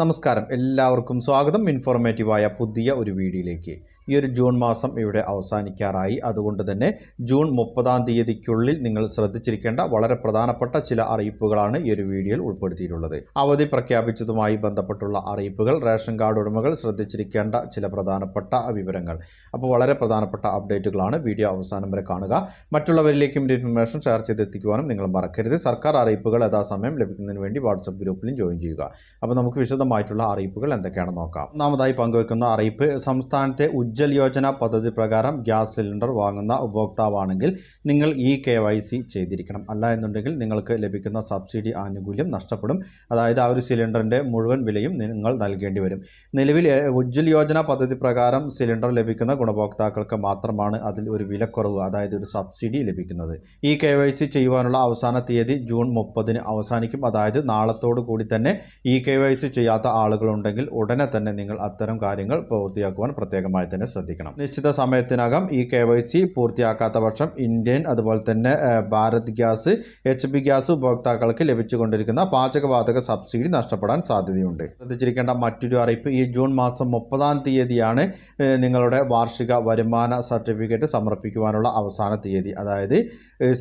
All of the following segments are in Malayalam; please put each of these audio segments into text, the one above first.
നമസ്കാരം, എല്ലാവർക്കും സ്വാഗതം. ഇൻഫോർമേറ്റീവായ പുതിയ ഒരു വീഡിയോയിലേക്ക്. ഈ ഒരു ജൂൺ മാസം ഇവിടെ അവസാനിക്കാറായി. അതുകൊണ്ട് തന്നെ ജൂൺ 30-ാം തീയതിക്കുള്ളിൽ നിങ്ങൾ ശ്രദ്ധിച്ചിരിക്കേണ്ട വളരെ പ്രധാനപ്പെട്ട ചില അറിയിപ്പുകളാണ് ഈ ഒരു വീഡിയോയിൽ ഉൾപ്പെടുത്തിയിട്ടുള്ളത്. അവധി പ്രഖ്യാപിച്ചതുമായി ബന്ധപ്പെട്ടുള്ള അറിയിപ്പുകൾ, റേഷൻ കാർഡ് ഉടമകൾ ശ്രദ്ധിച്ചിരിക്കേണ്ട ചില പ്രധാനപ്പെട്ട വിവരങ്ങൾ. അപ്പോൾ വളരെ പ്രധാനപ്പെട്ട അപ്ഡേറ്റുകളാണ്. വീഡിയോ അവസാനം വരെ കാണുക. മറ്റുള്ളവരിലേക്കും ഇൻഫർമേഷൻ ഷെയർ ചെയ്തെത്തിക്കുവാനും നിങ്ങൾ മറക്കരുത്. സർക്കാർ അറിയിപ്പുകൾ യഥാസമയം ലഭിക്കുന്നതിന് വേണ്ടി വാട്സപ്പ് ഗ്രൂപ്പിലും ജോയിൻ ചെയ്യുക. അപ്പോൾ നമുക്ക് വിശദമായിട്ടുള്ള അറിയിപ്പുകൾ എന്തൊക്കെയാണെന്ന് നോക്കാം. ഒന്നാമതായി പങ്കുവെക്കുന്ന അറിയിപ്പ്, സംസ്ഥാനത്തെ ഉജ്ജ്വൽ യോജന പദ്ധതി പ്രകാരം ഗ്യാസ് സിലിണ്ടർ വാങ്ങുന്ന ഉപഭോക്താവാണെങ്കിൽ നിങ്ങൾ ഈ KYC ചെയ്തിരിക്കണം. അല്ല എന്നുണ്ടെങ്കിൽ നിങ്ങൾക്ക് ലഭിക്കുന്ന സബ്സിഡി ആനുകൂല്യം നഷ്ടപ്പെടും. അതായത് ആ ഒരു സിലിണ്ടറിൻ്റെ മുഴുവൻ വിലയും നിങ്ങൾ നൽകേണ്ടി വരും. നിലവിൽ ഉജ്ജ്വൽ യോജന പദ്ധതി പ്രകാരം സിലിണ്ടർ ലഭിക്കുന്ന ഗുണഭോക്താക്കൾക്ക് മാത്രമാണ് അതിൽ ഒരു വിലക്കുറവ്, അതായത് ഒരു സബ്സിഡി ലഭിക്കുന്നത്. ഈ KYC ചെയ്യുവാനുള്ള അവസാന തീയതി ജൂൺ 30-ന് അവസാനിക്കും. അതായത് നാളത്തോടു കൂടി തന്നെ ഈ KYC ചെയ്യാത്ത ആളുകളുണ്ടെങ്കിൽ ഉടനെ തന്നെ നിങ്ങൾ അത്തരം കാര്യങ്ങൾ പൂർത്തിയാക്കുവാൻ പ്രത്യേകമായി തന്നെ ശ്രദ്ധിക്കണം. നിശ്ചിത സമയത്തിനകം ഈ KYC പൂർത്തിയാക്കാത്ത പക്ഷം ഇന്ത്യൻ, അതുപോലെ തന്നെ ഭാരത് ഗ്യാസ്, HP ഗ്യാസ് ഉപഭോക്താക്കൾക്ക് ലഭിച്ചുകൊണ്ടിരിക്കുന്ന പാചകവാതക സബ്സിഡി നഷ്ടപ്പെടാൻ സാധ്യതയുണ്ട്. ശ്രദ്ധിച്ചിരിക്കേണ്ട മറ്റൊരു അറിയിപ്പ്, ഈ ജൂൺ മാസം 30-ാം തീയതിയാണ് നിങ്ങളുടെ വാർഷിക വരുമാന സർട്ടിഫിക്കറ്റ് സമർപ്പിക്കുവാനുള്ള അവസാന തീയതി. അതായത്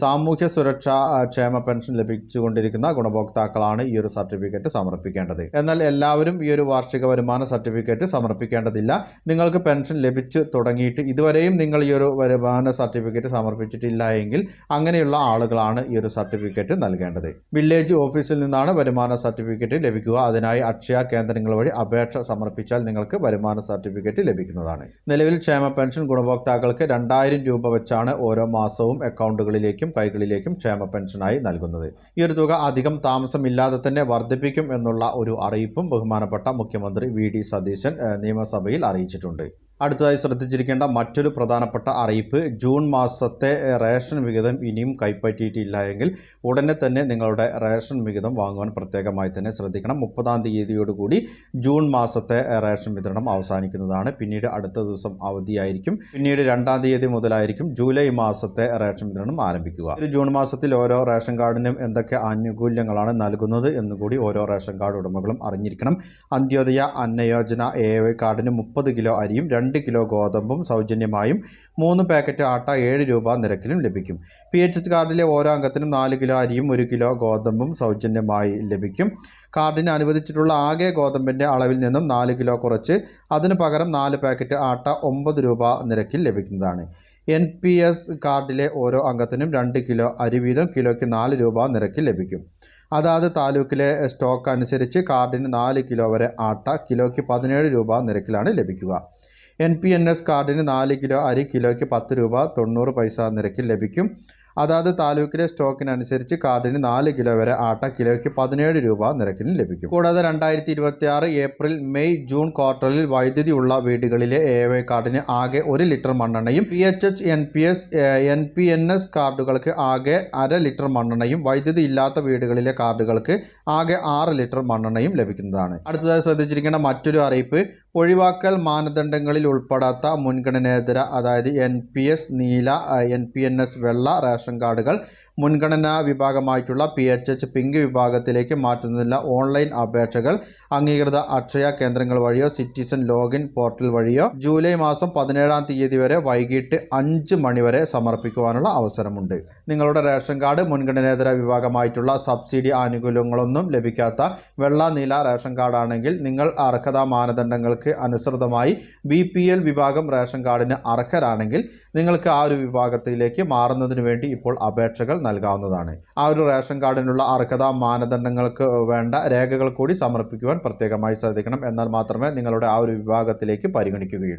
സാമൂഹ്യ സുരക്ഷാ ക്ഷേമ പെൻഷൻ ലഭിച്ചുകൊണ്ടിരിക്കുന്ന ഗുണഭോക്താക്കളാണ് ഈ ഒരു സർട്ടിഫിക്കറ്റ് സമർപ്പിക്കേണ്ടത്. എന്നാൽ എല്ലാവരും ഈ ഒരു വാർഷിക വരുമാന സർട്ടിഫിക്കറ്റ് സമർപ്പിക്കേണ്ടതില്ല. നിങ്ങൾക്ക് പെൻഷൻ ലഭിച്ചു തുടങ്ങിയിട്ട് ഇതുവരെയും നിങ്ങൾ ഈ ഒരു വരുമാന സർട്ടിഫിക്കറ്റ് സമർപ്പിച്ചിട്ടില്ല എങ്കിൽ അങ്ങനെയുള്ള ആളുകളാണ് ഈ ഒരു സർട്ടിഫിക്കറ്റ് നൽകേണ്ടത്. വില്ലേജ് ഓഫീസിൽ നിന്നാണ് വരുമാന സർട്ടിഫിക്കറ്റ് ലഭിക്കുക. അതിനായി അക്ഷയ കേന്ദ്രങ്ങൾ വഴി അപേക്ഷ സമർപ്പിച്ചാൽ നിങ്ങൾക്ക് വരുമാന സർട്ടിഫിക്കറ്റ് ലഭിക്കുന്നതാണ്. നിലവിൽ ക്ഷേമ പെൻഷൻ ഗുണഭോക്താക്കൾക്ക് 2000 രൂപ വെച്ചാണ് ഓരോ മാസവും അക്കൗണ്ടുകളിലേക്കും കൈകളിലേക്കും ക്ഷേമ പെൻഷനായി നൽകുന്നത്. ഈ ഒരു തുക അധികം താമസമില്ലാതെ തന്നെ വർദ്ധിപ്പിക്കും എന്നുള്ള ഒരു അറിയിപ്പും ബഹുമാനപ്പെട്ട മുഖ്യമന്ത്രി VD സതീശൻ നിയമസഭയിൽ അറിയിച്ചിട്ടുണ്ട്. അടുത്തതായി ശ്രദ്ധിച്ചിരിക്കേണ്ട മറ്റൊരു പ്രധാനപ്പെട്ട അറിയിപ്പ്, ജൂൺ മാസത്തെ റേഷൻ വിഹിതം ഇനിയും കൈപ്പറ്റിയിട്ടില്ല എങ്കിൽ ഉടനെ തന്നെ നിങ്ങളുടെ റേഷൻ വിഹിതം വാങ്ങുവാൻ പ്രത്യേകമായി തന്നെ ശ്രദ്ധിക്കണം. 30-ാം തീയതിയോടുകൂടി ജൂൺ മാസത്തെ റേഷൻ വിതരണം അവസാനിക്കുന്നതാണ്. പിന്നീട് അടുത്ത ദിവസം അവധിയായിരിക്കും. പിന്നീട് 2-ാം തീയതി മുതലായിരിക്കും ജൂലൈ മാസത്തെ റേഷൻ വിതരണം ആരംഭിക്കുക. ഒരു ജൂൺ മാസത്തിൽ ഓരോ റേഷൻ കാർഡിനും എന്തൊക്കെ ആനുകൂല്യങ്ങളാണ് നൽകുന്നത് എന്നുകൂടി ഓരോ റേഷൻ കാർഡ് ഉടമകളും അറിഞ്ഞിരിക്കണം. അന്ത്യോദയ അന്നയോജന AY കാർഡിന് 30 കിലോ അരിയും 2 കിലോ ഗോതമ്പും സൗജന്യമായും 3 പാക്കറ്റ് ആട്ട 7 രൂപ നിരക്കിലും ലഭിക്കും. PHH കാർഡിലെ ഓരോ അംഗത്തിനും 4 കിലോ അരിയും 1 കിലോ ഗോതമ്പും സൗജന്യമായി ലഭിക്കും. കാർഡിന് അനുവദിച്ചിട്ടുള്ള ആകെ ഗോതമ്പിൻ്റെ അളവിൽ നിന്നും 4 കിലോ കുറച്ച് അതിനു പകരം 4 പാക്കറ്റ് ആട്ട 9 രൂപ നിരക്കിൽ ലഭിക്കുന്നതാണ്. NPS കാർഡിലെ ഓരോ അംഗത്തിനും 2 കിലോ അരി വീതം കിലോയ്ക്ക് 4 രൂപ നിരക്കിൽ ലഭിക്കും. അതാത് താലൂക്കിലെ സ്റ്റോക്ക് അനുസരിച്ച് കാർഡിന് 4 കിലോ വരെ ആട്ട കിലോയ്ക്ക് 17 രൂപ നിരക്കിലാണ് ലഭിക്കുക. NPNS കാർഡിന് 4 കിലോ അരി കിലോയ്ക്ക് 10 രൂപ 90 പൈസ നിരക്കിൽ ലഭിക്കും. അതാത് താലൂക്കിലെ സ്റ്റോക്കിനനുസരിച്ച് കാർഡിന് 4 കിലോ വരെ ആട്ട കിലോയ്ക്ക് 17 രൂപ നിരക്കിലും ലഭിക്കും. കൂടാതെ 2026 ഏപ്രിൽ മെയ് ജൂൺ ക്വാർട്ടറിൽ വൈദ്യുതി ഉള്ള വീടുകളിലെ AY കാർഡിന് ആകെ 1 ലിറ്റർ മണ്ണെണ്ണയും PHH NPS NPNS കാർഡുകൾക്ക് ആകെ 1/2 ലിറ്റർ മണ്ണെണ്ണയും വൈദ്യുതി ഇല്ലാത്ത വീടുകളിലെ കാർഡുകൾക്ക് ആകെ 6 ലിറ്റർ മണ്ണെണ്ണയും ലഭിക്കുന്നതാണ്. അടുത്തതായി ശ്രദ്ധിച്ചിരിക്കേണ്ട മറ്റൊരു അറിയിപ്പ്, ഒഴിവാക്കൽ മാനദണ്ഡങ്ങളിൽ ഉൾപ്പെടാത്ത മുൻഗണനേതര, അതായത് NPS നീല, NPNS വെള്ള റേഷൻ കാർഡുകൾ മുൻഗണനാ വിഭാഗമായിട്ടുള്ള PHH പിങ്ക് വിഭാഗത്തിലേക്ക് മാറ്റുന്നതിനുള്ള ഓൺലൈൻ അപേക്ഷകൾ അംഗീകൃത അക്ഷയ കേന്ദ്രങ്ങൾ വഴിയോ സിറ്റിസൺ ലോഗിൻ പോർട്ടൽ വഴിയോ ജൂലൈ മാസം 17-ാം തീയതി വരെ വൈകിട്ട് 5 മണി വരെ സമർപ്പിക്കുവാനുള്ള അവസരമുണ്ട്. നിങ്ങളുടെ റേഷൻ കാർഡ് മുൻഗണനേതര വിഭാഗമായിട്ടുള്ള സബ്സിഡി ആനുകൂല്യങ്ങളൊന്നും ലഭിക്കാത്ത വെള്ള നീല റേഷൻ കാർഡാണെങ്കിൽ നിങ്ങൾ അർഹതാ മാനദണ്ഡങ്ങൾക്ക് അനുസൃതമായി BPL വിഭാഗം റേഷൻ കാർഡിന് അർഹരാണെങ്കിൽ നിങ്ങൾക്ക് ആ ഒരു വിഭാഗത്തിലേക്ക് മാറുന്നതിന് വേണ്ടി ഇപ്പോൾ അപേക്ഷകൾ നൽകാവുന്നതാണ്. ആ ഒരു റേഷൻ കാർഡിനുള്ള അർഹതാ മാനദണ്ഡങ്ങൾക്ക് വേണ്ട രേഖകൾ കൂടി സമർപ്പിക്കുവാൻ പ്രത്യേകമായി ശ്രദ്ധിക്കണം. എന്നാൽ മാത്രമേ നിങ്ങളുടെ ആ ഒരു വിഭാഗത്തിലേക്ക് പരിഗണിക്കുകയുള്ളൂ.